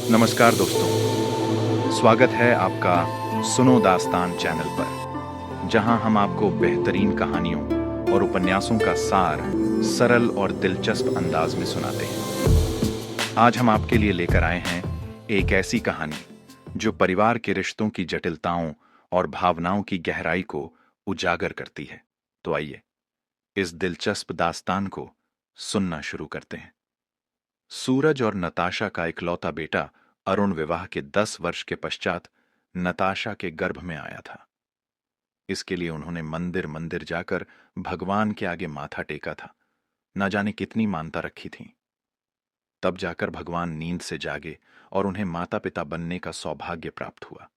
नमस्कार दोस्तों, स्वागत है आपका सुनो दास्तान चैनल पर, जहां हम आपको बेहतरीन कहानियों और उपन्यासों का सार सरल और दिलचस्प अंदाज में सुनाते हैं। आज हम आपके लिए लेकर आए हैं एक ऐसी कहानी जो परिवार के रिश्तों की जटिलताओं और भावनाओं की गहराई को उजागर करती है। तो आइए, इस दिलचस्प दास्तान को सुनना शुरू करते हैं। सूरज और नताशा का इकलौता बेटा अरुण विवाह के 10 वर्ष के पश्चात नताशा के गर्भ में आया था। इसके लिए उन्होंने मंदिर मंदिर जाकर भगवान के आगे माथा टेका था। न जाने कितनी मानता रखी थी। तब जाकर भगवान नींद से जागे और उन्हें माता पिता बनने का सौभाग्य प्राप्त हुआ।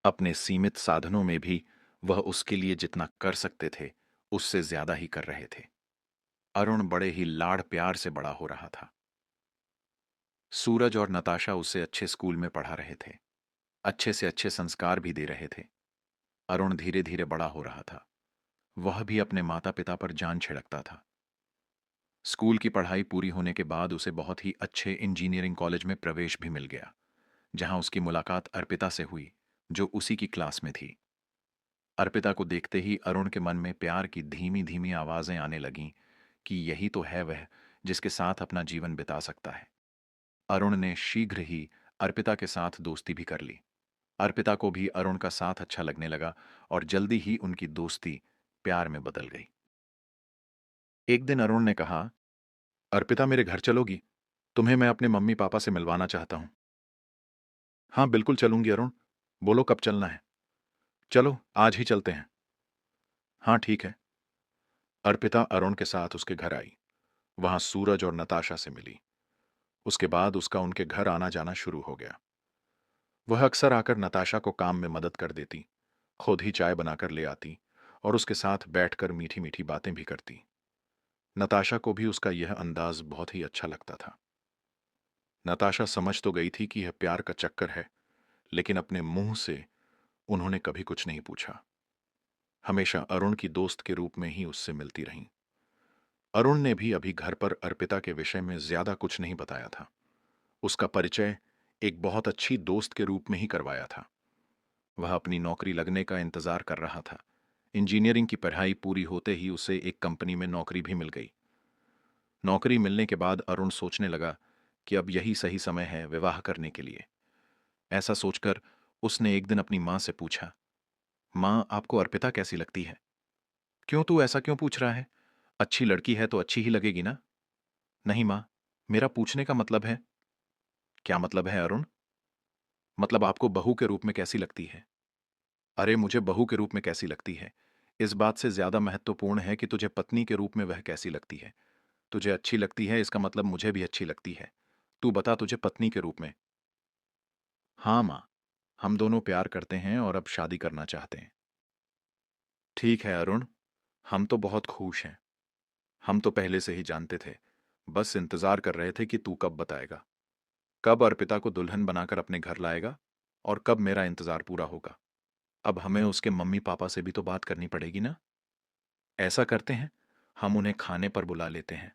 अपने सीमित साधनों में भी वह उसके लिए जितना कर सकते थे, उससे ज्यादा ही कर रहे थे। अरुण बड़े ही लाड़ प्यार से बड़ा हो रहा था। सूरज और नताशा उसे अच्छे स्कूल में पढ़ा रहे थे, अच्छे से अच्छे संस्कार भी दे रहे थे। अरुण धीरे धीरे बड़ा हो रहा था। वह भी अपने माता पिता पर जान छिड़कता था। स्कूल की पढ़ाई पूरी होने के बाद उसे बहुत ही अच्छे इंजीनियरिंग कॉलेज में प्रवेश भी मिल गया, जहां उसकी मुलाकात अर्पिता से हुई, जो उसी की क्लास में थी। अर्पिता को देखते ही अरुण के मन में प्यार की धीमी धीमी आवाजें आने लगीं कि यही तो है वह जिसके साथ अपना जीवन बिता सकता है। अरुण ने शीघ्र ही अर्पिता के साथ दोस्ती भी कर ली। अर्पिता को भी अरुण का साथ अच्छा लगने लगा और जल्दी ही उनकी दोस्ती प्यार में बदल गई। एक दिन अरुण ने कहा, अर्पिता मेरे घर चलोगी? तुम्हें मैं अपने मम्मी पापा से मिलवाना चाहता हूं। हाँ बिल्कुल चलूंगी अरुण। बोलो कब चलना है? चलो आज ही चलते हैं। हाँ ठीक है। अर्पिता अरुण के साथ उसके घर आई। वहां सूरज और नताशा से मिली। उसके बाद उसका उनके घर आना जाना शुरू हो गया। वह अक्सर आकर नताशा को काम में मदद कर देती, खुद ही चाय बनाकर ले आती और उसके साथ बैठकर मीठी मीठी बातें भी करती। नताशा को भी उसका यह अंदाज बहुत ही अच्छा लगता था। नताशा समझ तो गई थी कि यह प्यार का चक्कर है, लेकिन अपने मुंह से उन्होंने कभी कुछ नहीं पूछा। हमेशा अरुण की दोस्त के रूप में ही उससे मिलती रहीं। अरुण ने भी अभी घर पर अर्पिता के विषय में ज्यादा कुछ नहीं बताया था। उसका परिचय एक बहुत अच्छी दोस्त के रूप में ही करवाया था। वह अपनी नौकरी लगने का इंतजार कर रहा था। इंजीनियरिंग की पढ़ाई पूरी होते ही उसे एक कंपनी में नौकरी भी मिल गई। नौकरी मिलने के बाद अरुण सोचने लगा कि अब यही सही समय है विवाह करने के लिए। ऐसा सोचकर उसने एक दिन अपनी मां से पूछा, मां आपको अर्पिता कैसी लगती है? क्यों तू ऐसा क्यों पूछ रहा है? अच्छी लड़की है तो अच्छी ही लगेगी ना? नहीं मां, मेरा पूछने का मतलब है। क्या मतलब है अरुण? मतलब आपको बहू के रूप में कैसी लगती है? अरे मुझे बहू के रूप में कैसी लगती है, इस बात से ज्यादा महत्वपूर्ण है कि तुझे पत्नी के रूप में वह कैसी लगती है। तुझे अच्छी लगती है इसका मतलब मुझे भी अच्छी लगती है। तू बता तुझे पत्नी के रूप में। हाँ मां, हम दोनों प्यार करते हैं और अब शादी करना चाहते हैं। ठीक है अरुण, हम तो बहुत खुश हैं। हम तो पहले से ही जानते थे, बस इंतजार कर रहे थे कि तू कब बताएगा। कब अर्पिता को दुल्हन बनाकर अपने घर लाएगा और कब मेरा इंतजार पूरा होगा। अब हमें उसके मम्मी पापा से भी तो बात करनी पड़ेगी ना। ऐसा करते हैं, हम उन्हें खाने पर बुला लेते हैं।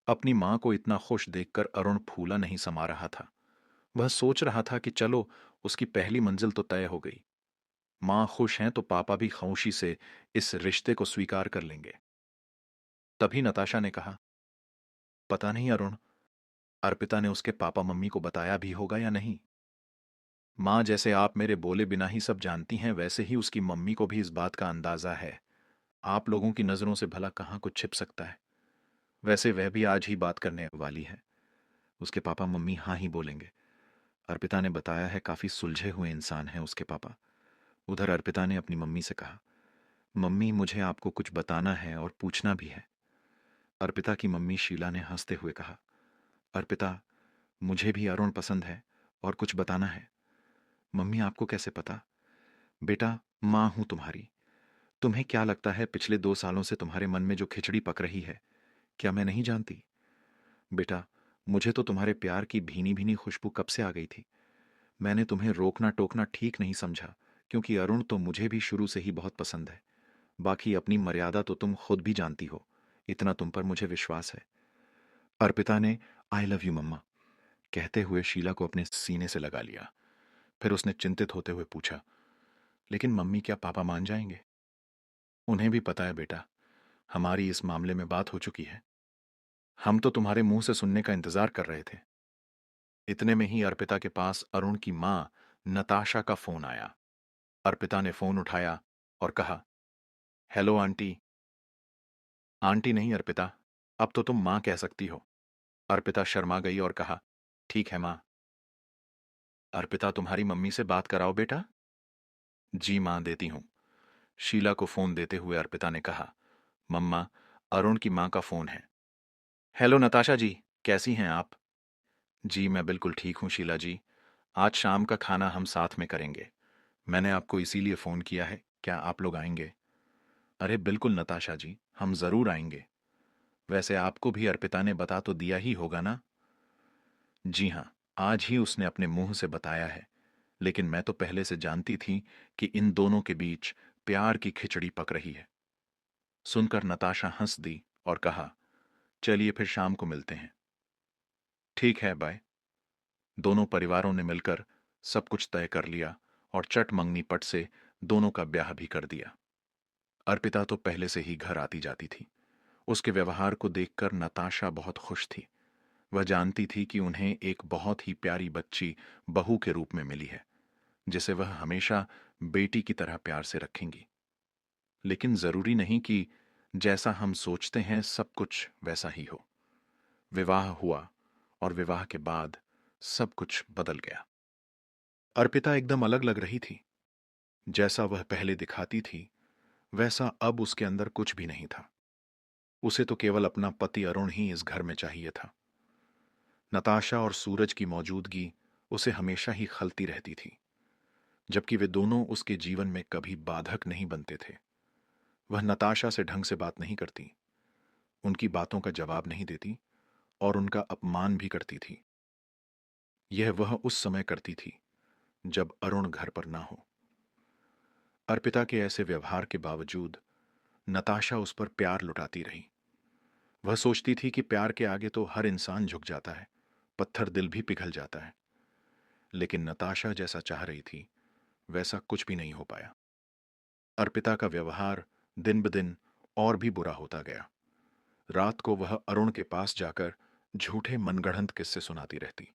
अपनी मां को इतना खुश देखकर अरुण फूला नहीं समा रहा था। वह सोच रहा था कि चलो, उसकी पहली मंजिल तो तय हो गई। मां खुश हैं तो पापा भी खामोशी से इस रिश्ते को स्वीकार कर लेंगे। तभी नताशा ने कहा, पता नहीं अरुण, अर्पिता ने उसके पापा मम्मी को बताया भी होगा या नहीं। मां जैसे आप मेरे बोले बिना ही सब जानती हैं, वैसे ही उसकी मम्मी को भी इस बात का अंदाजा है। आप लोगों की नजरों से भला कहाँ कुछ छिप सकता है। वैसे वह भी आज ही बात करने वाली है। उसके पापा मम्मी हाँ ही बोलेंगे। अर्पिता ने बताया है काफी सुलझे हुए इंसान हैं उसके पापा। उधर अर्पिता ने अपनी मम्मी से कहा, मम्मी मुझे आपको कुछ बताना है और पूछना भी है। अर्पिता की मम्मी शीला ने हंसते हुए कहा, अर्पिता, मुझे भी अरुण पसंद है और कुछ बताना है। मम्मी आपको कैसे पता? बेटा, माँ हूं तुम्हारी। तुम्हें क्या लगता है पिछले 2 सालों से तुम्हारे मन में जो खिचड़ी पक रही है, क्या मैं नहीं जानती? बेटा, मुझे तो तुम्हारे प्यार की भीनी भीनी खुशबू कब से आ गई थी। मैंने तुम्हें रोकना टोकना ठीक नहीं समझा, क्योंकि अरुण तो मुझे भी शुरू से ही बहुत पसंद है। बाकी अपनी मर्यादा तो तुम खुद भी जानती हो। इतना तुम पर मुझे विश्वास है। अर्पिता ने आई लव यू मम्मा कहते हुए शीला को अपने सीने से लगा लिया। फिर उसने चिंतित होते हुए पूछा, लेकिन मम्मी क्या पापा मान जाएंगे? उन्हें भी पता है बेटा, हमारी इस मामले में बात हो चुकी है। हम तो तुम्हारे मुंह से सुनने का इंतजार कर रहे थे। इतने में ही अर्पिता के पास अरुण की मां नताशा का फोन आया। अर्पिता ने फोन उठाया और कहा, हेलो आंटी। आंटी नहीं अर्पिता, अब तो तुम मां कह सकती हो। अर्पिता शर्मा गई और कहा, ठीक है मां। अर्पिता तुम्हारी मम्मी से बात कराओ बेटा। जी मां, देती हूं। शीला को फोन देते हुए अर्पिता ने कहा, मम्मा, अरुण की मां का फोन है। हेलो नताशा जी, कैसी हैं आप? जी मैं बिल्कुल ठीक हूं शीला जी। आज शाम का खाना हम साथ में करेंगे। मैंने आपको इसीलिए फोन किया है, क्या आप लोग आएंगे? अरे बिल्कुल नताशा जी, हम जरूर आएंगे। वैसे आपको भी अर्पिता ने बता तो दिया ही होगा ना? जी हां, आज ही उसने अपने मुंह से बताया है, लेकिन मैं तो पहले से जानती थी कि इन दोनों के बीच प्यार की खिचड़ी पक रही है। सुनकर नताशा हंस दी और कहा, चलिए फिर शाम को मिलते हैं। ठीक है, बाय। दोनों परिवारों ने मिलकर सब कुछ तय कर लिया और चट मंगनी पट से दोनों का ब्याह भी कर दिया। अर्पिता तो पहले से ही घर आती जाती थी। उसके व्यवहार को देखकर नताशा बहुत खुश थी। वह जानती थी कि उन्हें एक बहुत ही प्यारी बच्ची बहू के रूप में मिली है, जिसे वह हमेशा बेटी की तरह प्यार से रखेंगी। लेकिन जरूरी नहीं कि जैसा हम सोचते हैं सब कुछ वैसा ही हो। विवाह हुआ और विवाह के बाद सब कुछ बदल गया। अर्पिता एकदम अलग लग रही थी। जैसा वह पहले दिखाती थी वैसा अब उसके अंदर कुछ भी नहीं था। उसे तो केवल अपना पति अरुण ही इस घर में चाहिए था। नताशा और सूरज की मौजूदगी उसे हमेशा ही खलती रहती थी, जबकि वे दोनों उसके जीवन में कभी बाधक नहीं बनते थे। वह नताशा से ढंग से बात नहीं करती, उनकी बातों का जवाब नहीं देती और उनका अपमान भी करती थी। यह वह उस समय करती थी जब अरुण घर पर ना हो। अर्पिता के ऐसे व्यवहार के बावजूद नताशा उस पर प्यार लुटाती रही। वह सोचती थी कि प्यार के आगे तो हर इंसान झुक जाता है, पत्थर दिल भी पिघल जाता है। लेकिन नताशा जैसा चाह रही थी वैसा कुछ भी नहीं हो पाया। अर्पिता का व्यवहार दिन ब दिन और भी बुरा होता गया। रात को वह अरुण के पास जाकर झूठे मनगढ़ंत किस्से सुनाती रहती।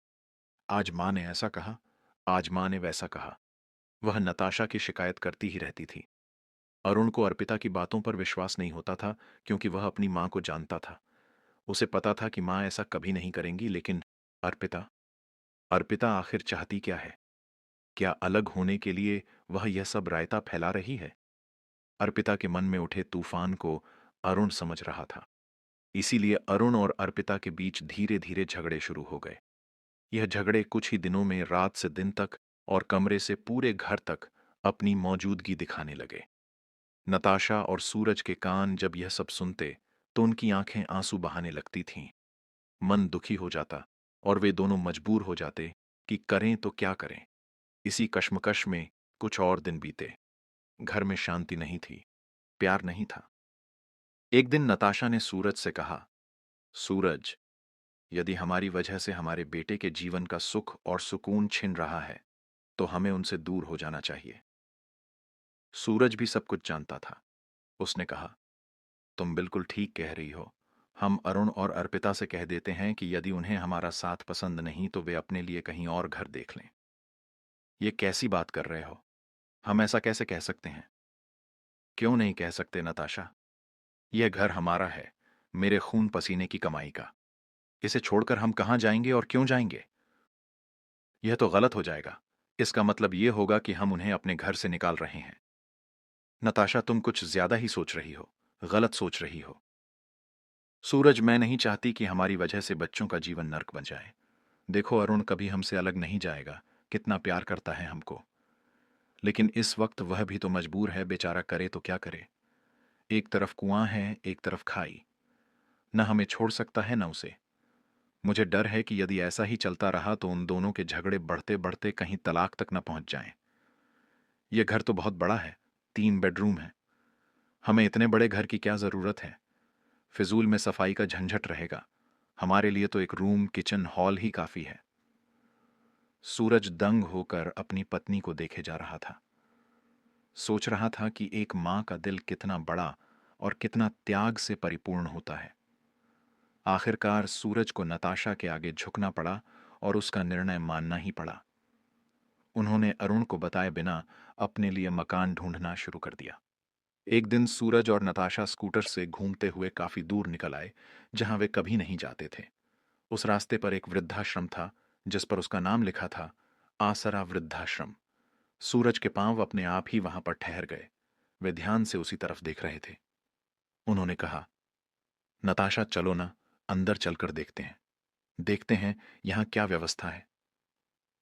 आज मां ने ऐसा कहा, आज मां ने वैसा कहा। वह नताशा की शिकायत करती ही रहती थी। अरुण को अर्पिता की बातों पर विश्वास नहीं होता था, क्योंकि वह अपनी मां को जानता था। उसे पता था कि मां ऐसा कभी नहीं करेंगी, लेकिन अर्पिता अर्पिता आखिर चाहती क्या है? क्या अलग होने के लिए वह यह सब रायता फैला रही है? अर्पिता के मन में उठे तूफान को अरुण समझ रहा था। इसीलिए अरुण और अर्पिता के बीच धीरे धीरे झगड़े शुरू हो गए। यह झगड़े कुछ ही दिनों में रात से दिन तक और कमरे से पूरे घर तक अपनी मौजूदगी दिखाने लगे। नताशा और सूरज के कान जब यह सब सुनते तो उनकी आंखें आंसू बहाने लगती थीं। मन दुखी हो जाता और वे दोनों मजबूर हो जाते कि करें तो क्या करें। इसी कश्मकश में कुछ और दिन बीते। घर में शांति नहीं थी, प्यार नहीं था। एक दिन नताशा ने सूरज से कहा, सूरज, यदि हमारी वजह से हमारे बेटे के जीवन का सुख और सुकून छिन रहा है तो हमें उनसे दूर हो जाना चाहिए। सूरज भी सब कुछ जानता था। उसने कहा, तुम बिल्कुल ठीक कह रही हो। हम अरुण और अर्पिता से कह देते हैं कि यदि उन्हें हमारा साथ पसंद नहीं तो वे अपने लिए कहीं और घर देख लें। ये कैसी बात कर रहे हो? हम ऐसा कैसे कह सकते हैं? क्यों नहीं कह सकते नताशा? यह घर हमारा है, मेरे खून पसीने की कमाई का। इसे छोड़कर हम कहां जाएंगे और क्यों जाएंगे? यह तो गलत हो जाएगा। इसका मतलब यह होगा कि हम उन्हें अपने घर से निकाल रहे हैं। नताशा, तुम कुछ ज्यादा ही सोच रही हो, गलत सोच रही हो। सूरज, मैं नहीं चाहती कि हमारी वजह से बच्चों का जीवन नर्क बन जाए। देखो, अरुण कभी हमसे अलग नहीं जाएगा, कितना प्यार करता है हमको। लेकिन इस वक्त वह भी तो मजबूर है बेचारा, करे तो क्या करे। एक तरफ कुआं है, एक तरफ खाई। न हमें छोड़ सकता है न उसे। मुझे डर है कि यदि ऐसा ही चलता रहा तो उन दोनों के झगड़े बढ़ते बढ़ते कहीं तलाक तक न पहुंच जाएं। यह घर तो बहुत बड़ा है, 3 बेडरूम है। हमें इतने बड़े घर की क्या जरूरत है? फिजूल में सफाई का झंझट रहेगा। हमारे लिए तो एक रूम, किचन, हॉल ही काफी है। सूरज दंग होकर अपनी पत्नी को देखे जा रहा था। सोच रहा था कि एक मां का दिल कितना बड़ा और कितना त्याग से परिपूर्ण होता है। आखिरकार सूरज को नताशा के आगे झुकना पड़ा और उसका निर्णय मानना ही पड़ा। उन्होंने अरुण को बताए बिना अपने लिए मकान ढूंढना शुरू कर दिया। एक दिन सूरज और नताशा स्कूटर से घूमते हुए काफी दूर निकल आए, जहां वे कभी नहीं जाते थे। उस रास्ते पर एक वृद्धाश्रम था, जिस पर उसका नाम लिखा था, आसरा वृद्धाश्रम। सूरज के पांव अपने आप ही वहां पर ठहर गए। वे ध्यान से उसी तरफ देख रहे थे। उन्होंने कहा, नताशा चलो ना, अंदर चलकर देखते हैं। देखते हैं यहां क्या व्यवस्था है।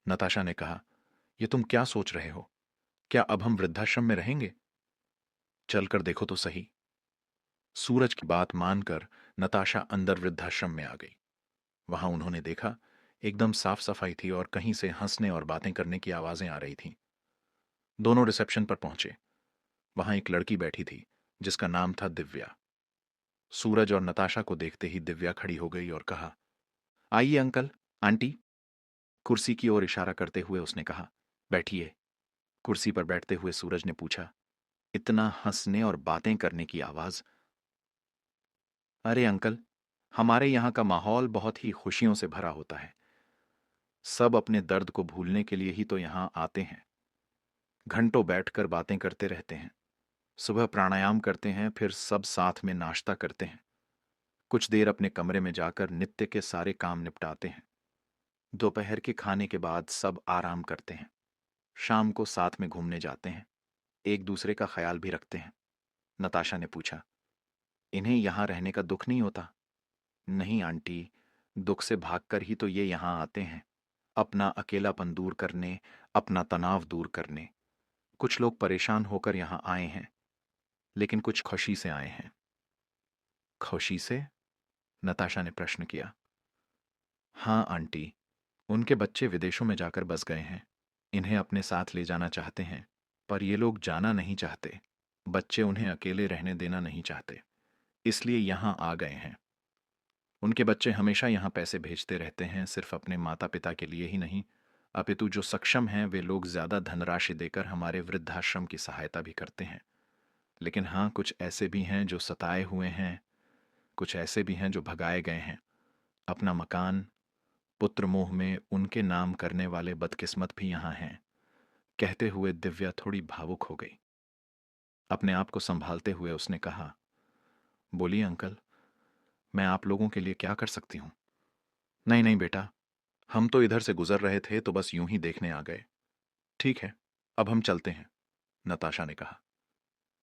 नताशा ने कहा, यह तुम क्या सोच रहे हो? क्या अब हम वृद्धाश्रम में रहेंगे? चलकर देखो तो सही। सूरज की बात मानकर नताशा अंदर वृद्धाश्रम में आ गई। वहां उन्होंने देखा, एकदम साफ सफाई थी और कहीं से हंसने और बातें करने की आवाजें आ रही थीं। दोनों रिसेप्शन पर पहुंचे। वहां एक लड़की बैठी थी, जिसका नाम था दिव्या। सूरज और नताशा को देखते ही दिव्या खड़ी हो गई और कहा, आइए अंकल, आंटी। कुर्सी की ओर इशारा करते हुए उसने कहा, बैठिए। कुर्सी पर बैठते हुए सूरज ने पूछा, इतना हंसने और बातें करने की आवाज? अरे अंकल, हमारे यहाँ का माहौल बहुत ही खुशियों से भरा होता है। सब अपने दर्द को भूलने के लिए ही तो यहाँ आते हैं। घंटों बैठकर बातें करते रहते हैं। सुबह प्राणायाम करते हैं, फिर सब साथ में नाश्ता करते हैं। कुछ देर अपने कमरे में जाकर नित्य के सारे काम निपटाते हैं। दोपहर के खाने के बाद सब आराम करते हैं। शाम को साथ में घूमने जाते हैं। एक दूसरे का ख्याल भी रखते हैं। नताशा ने पूछा, इन्हें यहां रहने का दुख नहीं होता? नहीं आंटी, दुख से भागकर ही तो ये यहां आते हैं, अपना अकेलापन दूर करने, अपना तनाव दूर करने। कुछ लोग परेशान होकर यहां आए हैं, लेकिन कुछ खुशी से आए हैं। खुशी से? नताशा ने प्रश्न किया। हाँ आंटी, उनके बच्चे विदेशों में जाकर बस गए हैं। इन्हें अपने साथ ले जाना चाहते हैं, पर ये लोग जाना नहीं चाहते। बच्चे उन्हें अकेले रहने देना नहीं चाहते, इसलिए यहां आ गए हैं। उनके बच्चे हमेशा यहाँ पैसे भेजते रहते हैं, सिर्फ अपने माता पिता के लिए ही नहीं, अपितु जो सक्षम हैं वे लोग ज्यादा धनराशि देकर हमारे वृद्धाश्रम की सहायता भी करते हैं। लेकिन हाँ, कुछ ऐसे भी हैं जो सताए हुए हैं, कुछ ऐसे भी हैं जो भगाए गए हैं। अपना मकान पुत्र मोह में उनके नाम करने वाले बदकिस्मत भी यहाँ हैं। कहते हुए दिव्या थोड़ी भावुक हो गई। अपने आप को संभालते हुए उसने कहा, बोलिए अंकल, मैं आप लोगों के लिए क्या कर सकती हूं? नहीं नहीं बेटा, हम तो इधर से गुजर रहे थे तो बस यूं ही देखने आ गए। ठीक है, अब हम चलते हैं, नताशा ने कहा।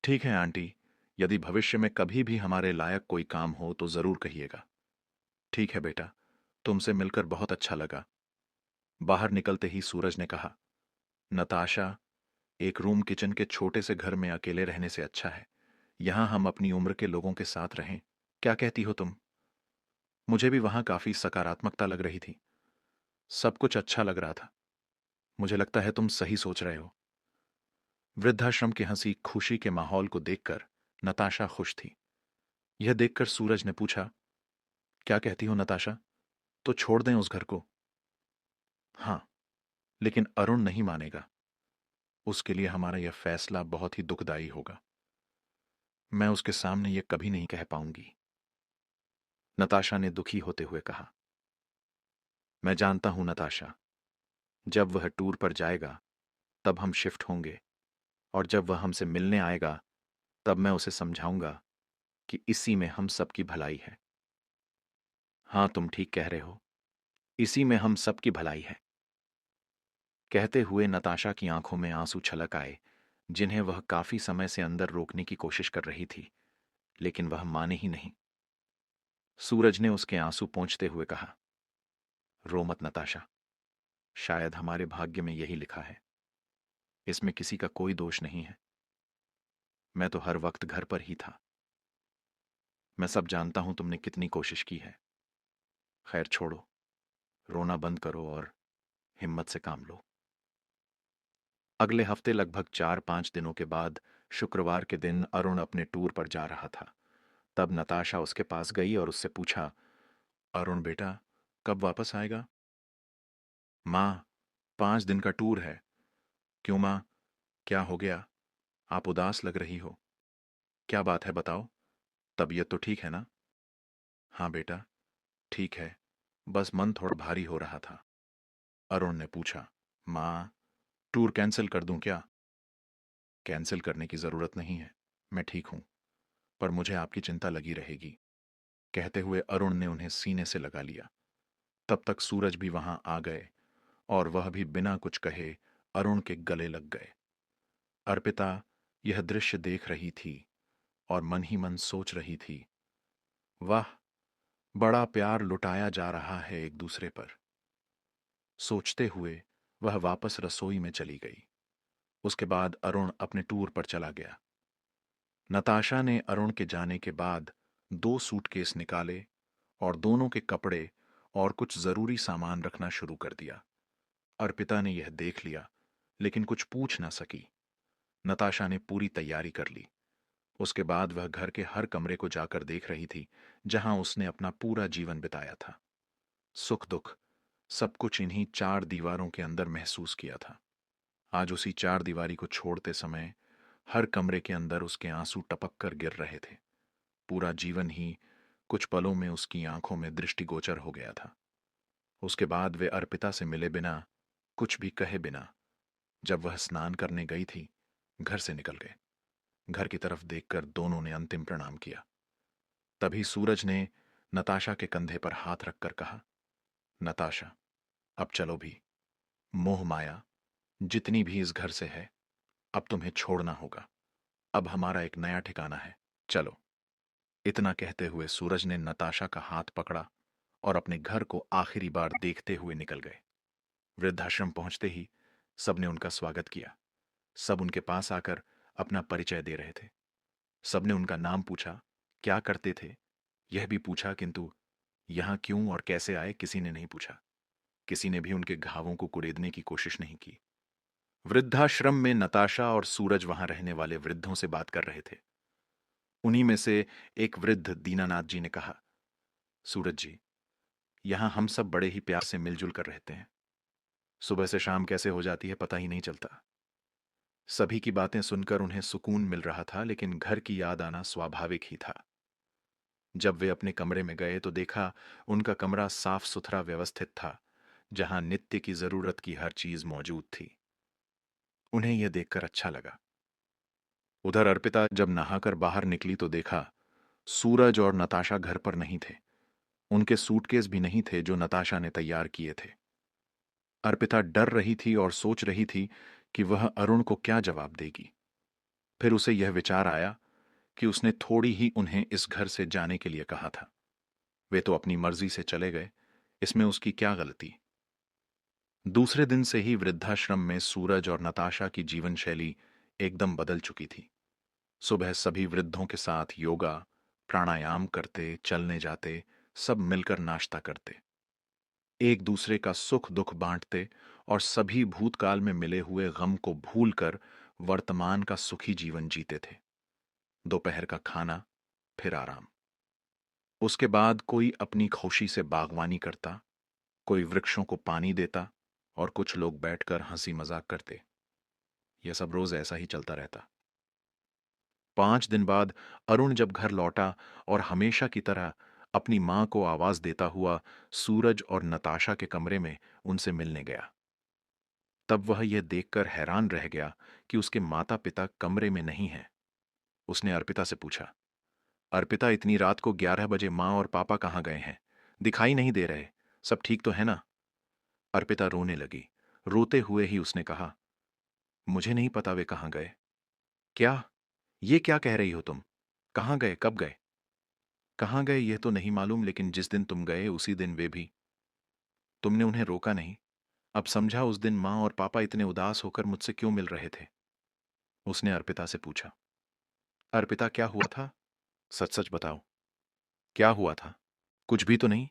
ठीक है आंटी, यदि भविष्य में कभी भी हमारे लायक कोई काम हो तो जरूर कहिएगा। ठीक है बेटा, तुमसे मिलकर बहुत अच्छा लगा। बाहर निकलते ही सूरज ने कहा, नताशा, एक रूम किचन के छोटे से घर में अकेले रहने से अच्छा है यहां हम अपनी उम्र के लोगों के साथ रहें। क्या कहती हो तुम? मुझे भी वहां काफी सकारात्मकता लग रही थी। सब कुछ अच्छा लग रहा था। मुझे लगता है तुम सही सोच रहे हो। वृद्धाश्रम की हंसी खुशी के माहौल को देखकर नताशा खुश थी। यह देखकर सूरज ने पूछा, क्या कहती हो नताशा, तो छोड़ दें उस घर को? हां, लेकिन अरुण नहीं मानेगा। उसके लिए हमारा यह फैसला बहुत ही दुखदाई होगा। मैं उसके सामने यह कभी नहीं कह पाऊंगी, नताशा ने दुखी होते हुए कहा। मैं जानता हूं नताशा, जब वह टूर पर जाएगा तब हम शिफ्ट होंगे, और जब वह हमसे मिलने आएगा तब मैं उसे समझाऊंगा कि इसी में हम सबकी भलाई है। हां, तुम ठीक कह रहे हो, इसी में हम सबकी भलाई है। कहते हुए नताशा की आंखों में आंसू छलक आए, जिन्हें वह काफी समय से अंदर रोकने की कोशिश कर रही थी, लेकिन वह माने ही नहीं। सूरज ने उसके आंसू पोंछते हुए कहा, रो मत नताशा, शायद हमारे भाग्य में यही लिखा है। इसमें किसी का कोई दोष नहीं है। मैं तो हर वक्त घर पर ही था। मैं सब जानता हूं तुमने कितनी कोशिश की है। खैर छोड़ो, रोना बंद करो और हिम्मत से काम लो। अगले हफ्ते लगभग 4-5 दिनों के बाद शुक्रवार के दिन अरुण अपने टूर पर जा रहा था। तब नताशा उसके पास गई और उससे पूछा, अरुण बेटा, कब वापस आएगा? माँ, 5 दिन का टूर है। क्यों माँ, क्या हो गया? आप उदास लग रही हो। क्या बात है बताओ। तबीयत तो ठीक है ना? हाँ बेटा, ठीक है। बस मन थोड़ा भारी हो रहा था। अरुण ने पूछा। माँ, टूर कैंसिल कर दूं क्या? कैंसिल करने की जरूरत नहीं है। मैं ठीक हूं। पर मुझे आपकी चिंता लगी रहेगी। कहते हुए अरुण ने उन्हें सीने से लगा लिया। तब तक सूरज भी वहां आ गए और वह भी बिना कुछ कहे अरुण के गले लग गए। अर्पिता यह दृश्य देख रही थी और मन ही मन सोच रही थी, वाह, बड़ा प्यार लुटाया जा रहा है एक दूसरे पर। सोचते हुए वह वापस रसोई में चली गई। उसके बाद अरुण अपने टूर पर चला गया। नताशा ने अरुण के जाने के बाद 2 सूटकेस निकाले और दोनों के कपड़े और कुछ जरूरी सामान रखना शुरू कर दिया। अर्पिता ने यह देख लिया, लेकिन कुछ पूछ ना सकी। नताशा ने पूरी तैयारी कर ली। उसके बाद वह घर के हर कमरे को जाकर देख रही थी, जहां उसने अपना पूरा जीवन बिताया था। सुख दुख सब कुछ इन्हीं 4 दीवारों के अंदर महसूस किया था। आज उसी 4 दीवारी को छोड़ते समय हर कमरे के अंदर उसके आंसू टपक कर गिर रहे थे। पूरा जीवन ही कुछ पलों में उसकी आंखों में दृष्टिगोचर हो गया था। उसके बाद वे अर्पिता से मिले बिना, कुछ भी कहे बिना, जब वह स्नान करने गई थी, घर से निकल गए। घर की तरफ देखकर दोनों ने अंतिम प्रणाम किया। तभी सूरज ने नताशा के कंधे पर हाथ रखकर कहा, नताशा, अब चलो भी। मोह माया जितनी भी इस घर से है, अब तुम्हें छोड़ना होगा। अब हमारा एक नया ठिकाना है, चलो। इतना कहते हुए सूरज ने नताशा का हाथ पकड़ा और अपने घर को आखिरी बार देखते हुए निकल गए। वृद्धाश्रम पहुंचते ही सबने उनका स्वागत किया। सब उनके पास आकर अपना परिचय दे रहे थे। सबने उनका नाम पूछा, क्या करते थे यह भी पूछा, किंतु यहां क्यों और कैसे आए किसी ने नहीं पूछा। किसी ने भी उनके घावों को कुरेदने की कोशिश नहीं की। वृद्धाश्रम में नताशा और सूरज वहां रहने वाले वृद्धों से बात कर रहे थे। उन्हीं में से एक वृद्ध दीनानाथ जी ने कहा, सूरज जी, यहां हम सब बड़े ही प्यार से मिलजुल कर रहते हैं। सुबह से शाम कैसे हो जाती है पता ही नहीं चलता। सभी की बातें सुनकर उन्हें सुकून मिल रहा था, लेकिन घर की याद आना स्वाभाविक ही था। जब वे अपने कमरे में गए तो देखा उनका कमरा साफ सुथरा व्यवस्थित था, जहां नित्य की जरूरत की हर चीज मौजूद थी। उन्हें यह देखकर अच्छा लगा। उधर अर्पिता जब नहाकर बाहर निकली तो देखा सूरज और नताशा घर पर नहीं थे। उनके सूटकेस भी नहीं थे जो नताशा ने तैयार किए थे। अर्पिता डर रही थी और सोच रही थी कि वह अरुण को क्या जवाब देगी। फिर उसे यह विचार आया कि उसने थोड़ी ही उन्हें इस घर से जाने के लिए कहा था। वे तो अपनी मर्जी से चले गए, इसमें उसकी क्या गलती। दूसरे दिन से ही वृद्धाश्रम में सूरज और नताशा की जीवन शैली एकदम बदल चुकी थी। सुबह सभी वृद्धों के साथ योगा, प्राणायाम करते, चलने जाते, सब मिलकर नाश्ता करते, एक दूसरे का सुख दुख बांटते और सभी भूतकाल में मिले हुए गम को भूलकर वर्तमान का सुखी जीवन जीते थे। दोपहर का खाना, फिर आराम। उसके बाद कोई अपनी खुशी से बागवानी करता, कोई वृक्षों को पानी देता और कुछ लोग बैठकर हंसी मजाक करते। यह सब रोज ऐसा ही चलता रहता। 5 दिन बाद अरुण जब घर लौटा और हमेशा की तरह अपनी मां को आवाज देता हुआ सूरज और नताशा के कमरे में उनसे मिलने गया, तब वह यह देखकर हैरान रह गया कि उसके माता पिता कमरे में नहीं हैं। उसने अर्पिता से पूछा, अर्पिता, इतनी रात को 11 बजे माँ और पापा कहाँ गए हैं? दिखाई नहीं दे रहे। सब ठीक तो है ना? अर्पिता रोने लगी। रोते हुए ही उसने कहा, मुझे नहीं पता वे कहाँ गए। क्या? ये क्या कह रही हो तुम? कहाँ गए, कब गए? कहाँ गए यह तो नहीं मालूम, लेकिन जिस दिन तुम गए उसी दिन वे भी। तुमने उन्हें रोका नहीं। अब समझा उस दिन माँ और पापा इतने उदास होकर मुझसे क्यों मिल रहे थे? उसने अर्पिता से पूछा। अर्पिता, क्या हुआ था? सच सच बताओ, क्या हुआ था? कुछ भी तो नहीं।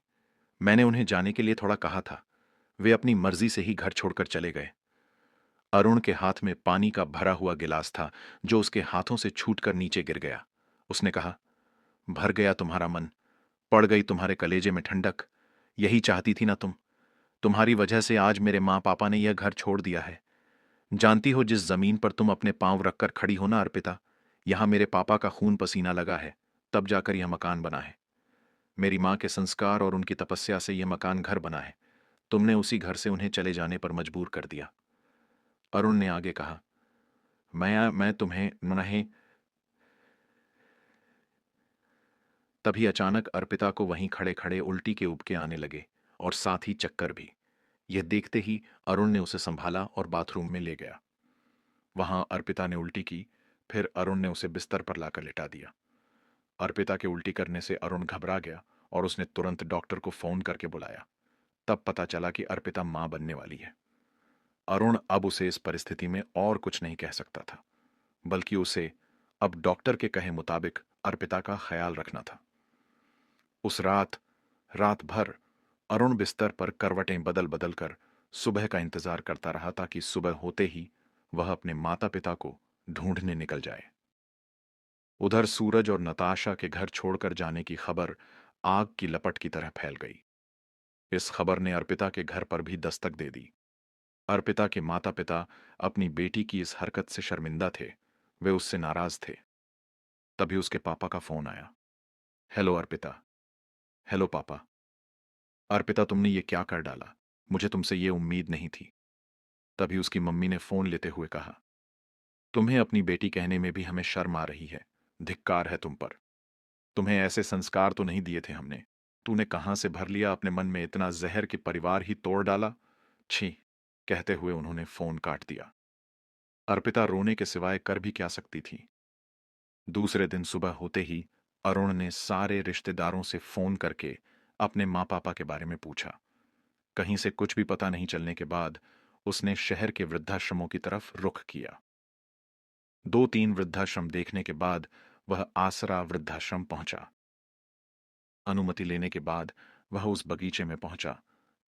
मैंने उन्हें जाने के लिए थोड़ा कहा था। वे अपनी मर्जी से ही घर छोड़कर चले गए। अरुण के हाथ में पानी का भरा हुआ गिलास था, जो उसके हाथों से छूटकर नीचे गिर गया। उसने कहा, भर गया तुम्हारा मन, पड़ गई तुम्हारे कलेजे में ठंडक। यही चाहती थी ना तुम? तुम्हारी वजह से आज मेरे माँ पापा ने यह घर छोड़ दिया है। जानती हो जिस जमीन पर तुम अपने पांव रखकर खड़ी हो ना अर्पिता, यहां मेरे पापा का खून पसीना लगा है, तब जाकर यह मकान बना है। मेरी माँ के संस्कार और उनकी तपस्या से यह मकान घर बना है। तुमने उसी घर से उन्हें चले जाने पर मजबूर कर दिया। अरुण ने आगे कहा, मैं तुम्हें नहीं। तभी अचानक अर्पिता को वहीं खड़े खड़े उल्टी के उबके आने लगे और साथ ही चक्कर भी। यह देखते ही अरुण ने उसे संभाला और बाथरूम में ले गया। वहां अर्पिता ने उल्टी की, फिर अरुण ने उसे बिस्तर पर लाकर लिटा दिया। अर्पिता के उल्टी करने से अरुण घबरा गया और उसने तुरंत डॉक्टर को फोन करके बुलाया। तब पता चला कि अर्पिता मां बनने वाली है। अरुण अब उसे इस परिस्थिति में और कुछ नहीं कह सकता था, बल्कि उसे अब डॉक्टर के कहे मुताबिक अर्पिता का ख्याल रखना था। उस रात भर अरुण बिस्तर पर करवटें बदल बदल कर सुबह का इंतजार करता रहा ताकि सुबह होते ही वह अपने माता पिता को ढूंढने निकल जाए। उधर सूरज और नताशा के घर छोड़कर जाने की खबर आग की लपट की तरह फैल गई। इस खबर ने अर्पिता के घर पर भी दस्तक दे दी। अर्पिता के माता पिता अपनी बेटी की इस हरकत से शर्मिंदा थे। वे उससे नाराज थे। तभी उसके पापा का फोन आया। हेलो अर्पिता। हेलो पापा। अर्पिता, तुमने ये क्या कर डाला? मुझे तुमसे ये उम्मीद नहीं थी। तभी उसकी मम्मी ने फोन लेते हुए कहा, तुम्हें अपनी बेटी कहने में भी हमें शर्म आ रही है। धिक्कार है तुम पर। तुम्हें ऐसे संस्कार तो नहीं दिए थे हमने। तूने कहां से भर लिया अपने मन में इतना जहर कि परिवार ही तोड़ डाला। छी। कहते हुए उन्होंने फोन काट दिया। अर्पिता रोने के सिवाय कर भी क्या सकती थी। दूसरे दिन सुबह होते ही अरुण ने सारे रिश्तेदारों से फोन करके अपने माँ पापा के बारे में पूछा। कहीं से कुछ भी पता नहीं चलने के बाद उसने शहर के वृद्धाश्रमों की तरफ रुख किया। 2-3 वृद्धाश्रम देखने के बाद वह आसरा वृद्धाश्रम पहुंचा। अनुमति लेने के बाद वह उस बगीचे में पहुंचा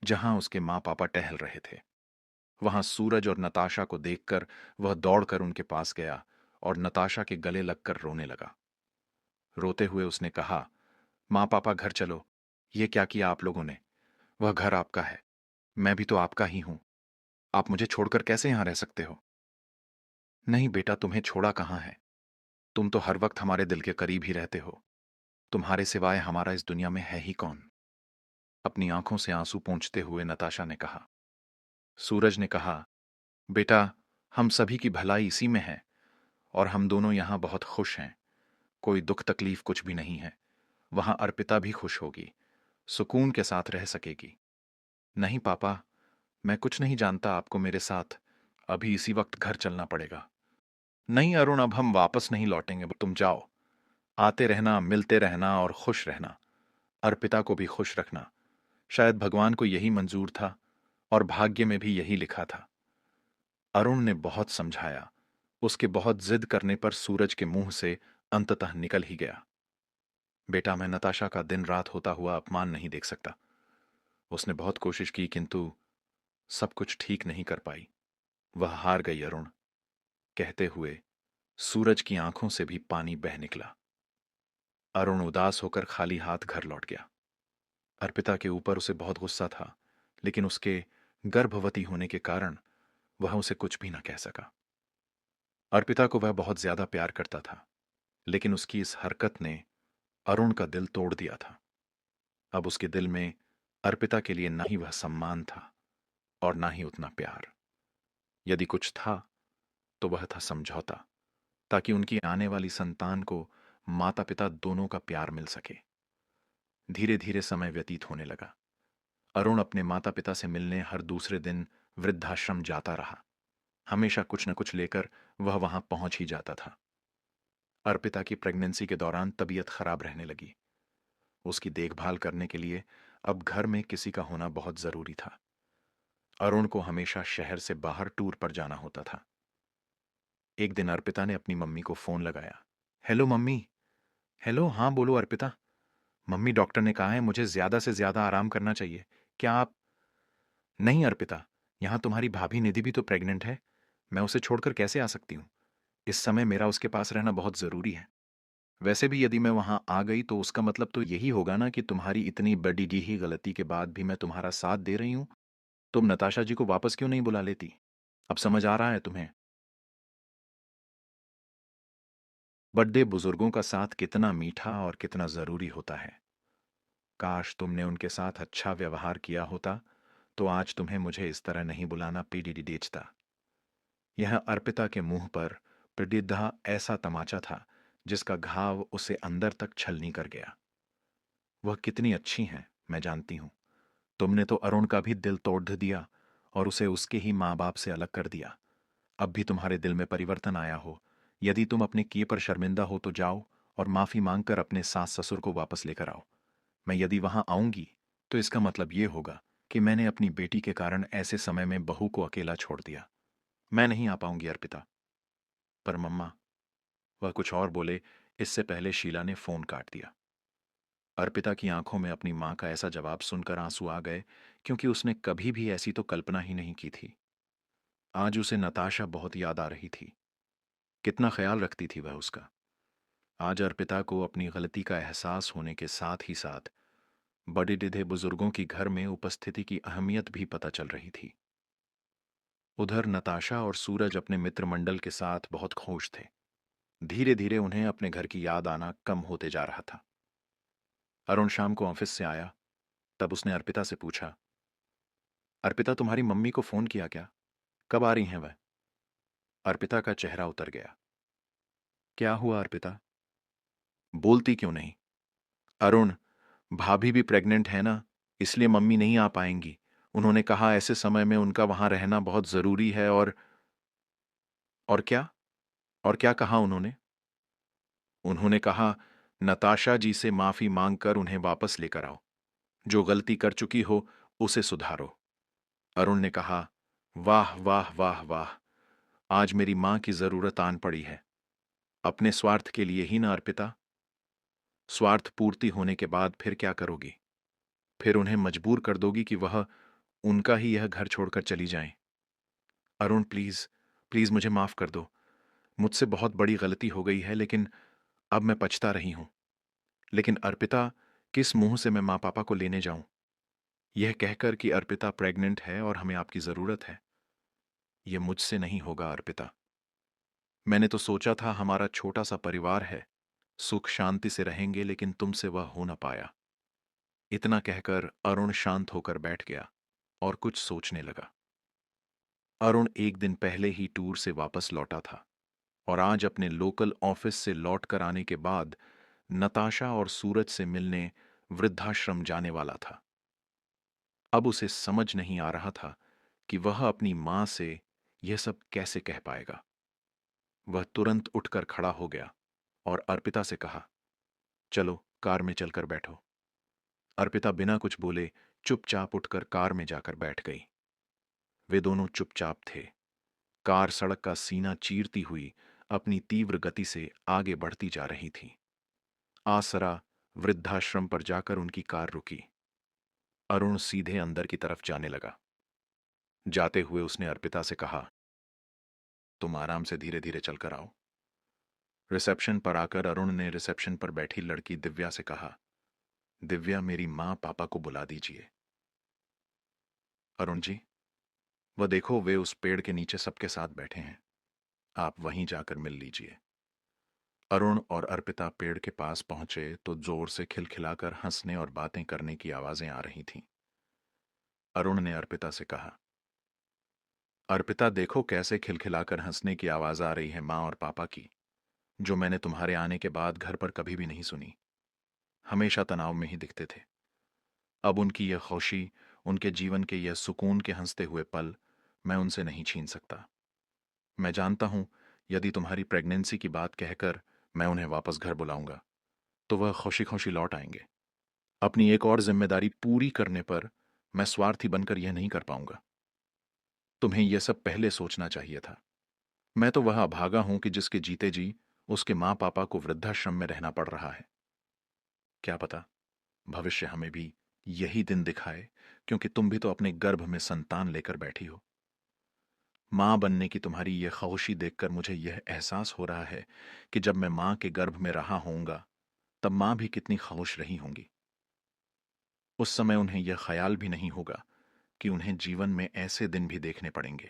जहां उसके माँ पापा टहल रहे थे। वहां सूरज और नताशा को देखकर वह दौड़कर उनके पास गया और नताशा के गले लगकर रोने लगा। रोते हुए उसने कहा, माँ पापा घर चलो। ये क्या किया आप लोगों ने? वह घर आपका है। मैं भी तो आपका ही हूं। आप मुझे छोड़कर कैसे यहां रह सकते हो? नहीं बेटा, तुम्हें छोड़ा कहां है। तुम तो हर वक्त हमारे दिल के करीब ही रहते हो। तुम्हारे सिवाय हमारा इस दुनिया में है ही कौन? अपनी आंखों से आंसू पोंछते हुए नताशा ने कहा। सूरज ने कहा, बेटा, हम सभी की भलाई इसी में है और हम दोनों यहां बहुत खुश हैं। कोई दुख तकलीफ कुछ भी नहीं है। वहां अर्पिता भी खुश होगी, सुकून के साथ रह सकेगी। नहीं पापा, मैं कुछ नहीं जानता। आपको मेरे साथ अभी इसी वक्त घर चलना पड़ेगा। नहीं अरुण, अब हम वापस नहीं लौटेंगे। तुम जाओ। आते रहना, मिलते रहना और खुश रहना। अर्पिता को भी खुश रखना। शायद भगवान को यही मंजूर था और भाग्य में भी यही लिखा था। अरुण ने बहुत समझाया। उसके बहुत जिद करने पर सूरज के मुंह से अंततः निकल ही गया, बेटा, मैं नताशा का दिन रात होता हुआ अपमान नहीं देख सकता। उसने बहुत कोशिश की किंतु सब कुछ ठीक नहीं कर पाई। वह हार गई अरुण। कहते हुए सूरज की आंखों से भी पानी बह निकला। अरुण उदास होकर खाली हाथ घर लौट गया। अर्पिता के ऊपर उसे बहुत गुस्सा था, लेकिन उसके गर्भवती होने के कारण वह उसे कुछ भी न कह सका। अर्पिता को वह बहुत ज्यादा प्यार करता था, लेकिन उसकी इस हरकत ने अरुण का दिल तोड़ दिया था। अब उसके दिल में अर्पिता के लिए ना ही वह सम्मान था और ना ही उतना प्यार। यदि कुछ था तो वह था समझौता, ताकि उनकी आने वाली संतान को माता पिता दोनों का प्यार मिल सके। धीरे धीरे समय व्यतीत होने लगा। अरुण अपने माता पिता से मिलने हर दूसरे दिन वृद्धाश्रम जाता रहा। हमेशा कुछ न कुछ लेकर वह वहां पहुंच ही जाता था। अर्पिता की प्रेगनेंसी के दौरान तबीयत खराब रहने लगी। उसकी देखभाल करने के लिए अब घर में किसी का होना बहुत जरूरी था। अरुण को हमेशा शहर से बाहर टूर पर जाना होता था। एक दिन अर्पिता ने अपनी मम्मी को फोन लगाया। Hello mummy. हेलो, हाँ बोलो अर्पिता। मम्मी, डॉक्टर ने कहा है मुझे ज्यादा से ज्यादा आराम करना चाहिए। क्या आप? नहीं अर्पिता, यहां तुम्हारी भाभी निधि भी तो प्रेग्नेंट है। मैं उसे छोड़कर कैसे आ सकती हूँ? इस समय मेरा उसके पास रहना बहुत जरूरी है। वैसे भी यदि मैं वहां आ गई तो उसका मतलब तो यही होगा ना कि तुम्हारी इतनी बड़ी डी ही गलती के बाद भी मैं तुम्हारा साथ दे रही हूं। तुम नताशा जी को वापस क्यों नहीं बुला लेती? अब समझ आ रहा है तुम्हें? बर्थडे बुजुर्गों का साथ कितना मीठा और कितना जरूरी होता है। काश तुमने उनके साथ अच्छा व्यवहार किया होता तो आज तुम्हें मुझे इस तरह नहीं बुलाना पीडीडीडेचता। यह अर्पिता के मुंह पर प्रदिधा ऐसा तमाचा था जिसका घाव उसे अंदर तक छलनी कर गया। वह कितनी अच्छी हैं, मैं जानती हूं। तुमने तो अरुण का भी दिल तोड़ दिया और उसे उसके ही माँ बाप से अलग कर दिया। अब भी तुम्हारे दिल में परिवर्तन आया हो। यदि तुम अपने किए पर शर्मिंदा हो तो जाओ और माफी मांगकर अपने सास ससुर को वापस लेकर आओ। मैं यदि वहां आऊंगी तो इसका मतलब यह होगा कि मैंने अपनी बेटी के कारण ऐसे समय में बहू को अकेला छोड़ दिया। मैं नहीं आ पाऊंगी अर्पिता। पर मम्मा, वह कुछ और बोले इससे पहले शीला ने फोन काट दिया। अर्पिता की आंखों में अपनी मां का ऐसा जवाब सुनकर आंसू आ गए, क्योंकि उसने कभी भी ऐसी तो कल्पना ही नहीं की थी। आज उसे नताशा बहुत याद आ रही थी। कितना ख्याल रखती थी वह उसका। आज अर्पिता को अपनी गलती का एहसास होने के साथ ही साथ बड़े डिधे बुजुर्गों की घर में उपस्थिति की अहमियत भी पता चल रही थी। उधर नताशा और सूरज अपने मित्र मंडल के साथ बहुत खुश थे। धीरे धीरे उन्हें अपने घर की याद आना कम होते जा रहा था। अरुण शाम को ऑफिस से आया, तब उसने अर्पिता से पूछा, अर्पिता तुम्हारी मम्मी को फोन किया क्या? कब आ रही हैं वह? अर्पिता का चेहरा उतर गया। क्या हुआ अर्पिता? बोलती क्यों नहीं? अरुण, भाभी भी प्रेग्नेंट है ना, इसलिए मम्मी नहीं आ पाएंगी। उन्होंने कहा ऐसे समय में उनका वहां रहना बहुत जरूरी है। और क्या? और क्या कहा उन्होंने? उन्होंने कहा नताशा जी से माफी मांगकर उन्हें वापस लेकर आओ। जो गलती कर चुकी हो उसे सुधारो। अरुण ने कहा, वाह वाह वाह वाह, आज मेरी मां की जरूरत आन पड़ी है। अपने स्वार्थ के लिए ही ना अर्पिता? स्वार्थ पूर्ति होने के बाद फिर क्या करोगी? फिर उन्हें मजबूर कर दोगी कि वह उनका ही यह घर छोड़कर चली जाएं। अरुण प्लीज, प्लीज मुझे माफ कर दो। मुझसे बहुत बड़ी गलती हो गई है, लेकिन अब मैं पछता रही हूं। लेकिन अर्पिता, किस मुंह से मैं माँ पापा को लेने जाऊं? यह कहकर कि अर्पिता प्रेग्नेंट है और हमें आपकी जरूरत है। यह मुझसे नहीं होगा अर्पिता। मैंने तो सोचा था हमारा छोटा सा परिवार है, सुख शांति से रहेंगे, लेकिन तुमसे वह हो न पाया। इतना कहकर अरुण शांत होकर बैठ गया और कुछ सोचने लगा। अरुण एक दिन पहले ही टूर से वापस लौटा था और आज अपने लोकल ऑफिस से लौटकर आने के बाद नताशा और सूरज से मिलने वृद्धाश्रम जाने वाला था। अब उसे समझ नहीं आ रहा था कि वह अपनी मां से यह सब कैसे कह पाएगा। वह तुरंत उठकर खड़ा हो गया और अर्पिता से कहा, चलो कार में चलकर बैठो। अर्पिता बिना कुछ बोले चुपचाप उठकर कार में जाकर बैठ गई। वे दोनों चुपचाप थे। कार सड़क का सीना चीरती हुई अपनी तीव्र गति से आगे बढ़ती जा रही थी। आसरा वृद्धाश्रम पर जाकर उनकी कार रुकी। अरुण सीधे अंदर की तरफ जाने लगा। जाते हुए उसने अर्पिता से कहा, तुम आराम से धीरे धीरे चलकर आओ। रिसेप्शन पर आकर अरुण ने रिसेप्शन पर बैठी लड़की दिव्या से कहा, दिव्या, मेरी मां पापा को बुला दीजिए। अरुण जी, वह देखो, वे उस पेड़ के नीचे सबके साथ बैठे हैं। आप वहीं जाकर मिल लीजिए। अरुण और अर्पिता पेड़ के पास पहुंचे तो जोर से खिलखिलाकर हंसने और बातें करने की आवाजें आ रही थीं। अरुण ने अर्पिता से कहा, अर्पिता देखो कैसे खिलखिलाकर हंसने की आवाज आ रही है माँ और पापा की, जो मैंने तुम्हारे आने के बाद घर पर कभी भी नहीं सुनी। हमेशा तनाव में ही दिखते थे। अब उनकी यह खुशी, उनके जीवन के यह सुकून के हंसते हुए पल मैं उनसे नहीं छीन सकता। मैं जानता हूं, यदि तुम्हारी प्रेगनेंसी की बात कहकर मैं उन्हें वापस घर बुलाऊंगा तो वह खुशी खुशी लौट आएंगे। अपनी एक और जिम्मेदारी पूरी करने पर मैं स्वार्थी बनकर यह नहीं कर पाऊंगा। तुम्हें यह सब पहले सोचना चाहिए था। मैं तो वह अभागा हूं कि जिसके जीते जी उसके माँ पापा को वृद्धाश्रम में रहना पड़ रहा है। क्या पता भविष्य हमें भी यही दिन दिखाए, क्योंकि तुम भी तो अपने गर्भ में संतान लेकर बैठी हो। मां बनने की तुम्हारी यह ख्वाहिशी देखकर मुझे यह एहसास हो रहा है कि जब मैं मां के गर्भ में रहा होऊंगा तब मां भी कितनी खामोश रही होंगी। उस समय उन्हें यह ख्याल भी नहीं होगा कि उन्हें जीवन में ऐसे दिन भी देखने पड़ेंगे।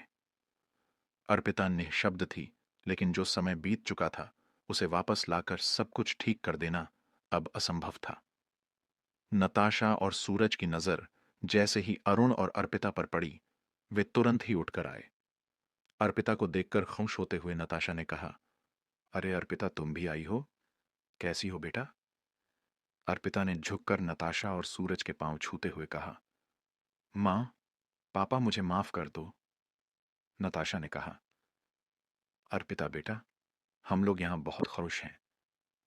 अर्पिता निःशब्द थी, लेकिन जो समय बीत चुका था उसे वापस लाकर सब कुछ ठीक कर देना अब असंभव था। नताशा और सूरज की नजर जैसे ही अरुण और अर्पिता पर पड़ी, वे तुरंत ही उठकर आए। अर्पिता को देखकर खुश होते हुए नताशा ने कहा, अरे अर्पिता, तुम भी आई हो? कैसी हो बेटा? अर्पिता ने झुककर नताशा और सूरज के पांव छूते हुए कहा, मां, पापा मुझे माफ कर दो। नताशा ने कहा, अर्पिता बेटा, हम लोग यहां बहुत खुश हैं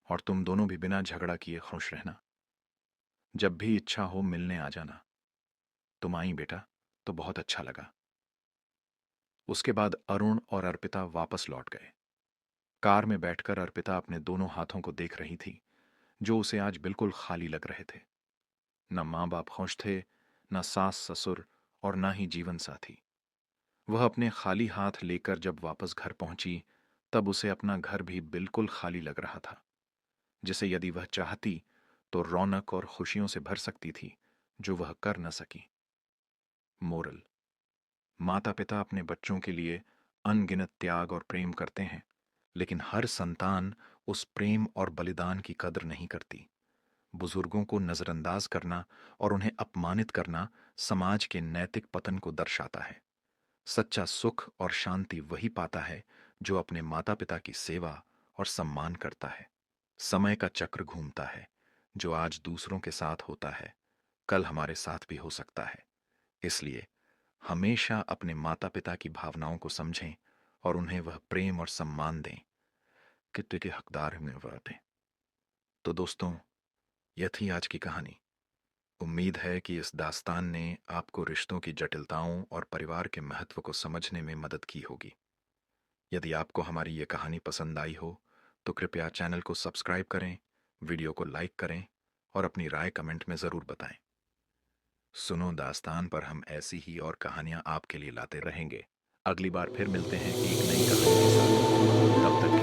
और तुम दोनों भी बिना झगड़ा किए खुश रहना। जब भी इच्छा हो मिलने आ जाना। तुम आई बेटा, तो बहुत अच्छा लगा। उसके बाद अरुण और अर्पिता वापस लौट गए। कार में बैठकर अर्पिता अपने दोनों हाथों को देख रही थी, जो उसे आज बिल्कुल खाली लग रहे थे। न मां बाप खुश थे, न सास ससुर, और न ही जीवन साथी। वह अपने खाली हाथ लेकर जब वापस घर पहुंची, तब उसे अपना घर भी बिल्कुल खाली लग रहा था, जिसे यदि वह चाहती तो रौनक और खुशियों से भर सकती थी, जो वह कर न सकी। मोरल: माता पिता अपने बच्चों के लिए अनगिनत त्याग और प्रेम करते हैं, लेकिन हर संतान उस प्रेम और बलिदान की कदर नहीं करती। बुजुर्गों को नजरअंदाज करना और उन्हें अपमानित करना समाज के नैतिक पतन को दर्शाता है। सच्चा सुख और शांति वही पाता है जो अपने माता पिता की सेवा और सम्मान करता है। समय का चक्र घूमता है, जो आज दूसरों के साथ होता है कल हमारे साथ भी हो सकता है। इसलिए हमेशा अपने माता पिता की भावनाओं को समझें और उन्हें वह प्रेम और सम्मान दें कितने के हकदार हैं वह थे। तो दोस्तों, यह थी आज की कहानी। उम्मीद है कि इस दास्तान ने आपको रिश्तों की जटिलताओं और परिवार के महत्व को समझने में मदद की होगी। यदि आपको हमारी ये कहानी पसंद आई हो तो कृपया चैनल को सब्सक्राइब करें, वीडियो को लाइक करें और अपनी राय कमेंट में ज़रूर बताएं। सुनो दास्तान पर हम ऐसी ही और कहानियां आपके लिए लाते रहेंगे। अगली बार फिर मिलते हैं एक नई कहानी के साथ। तब तक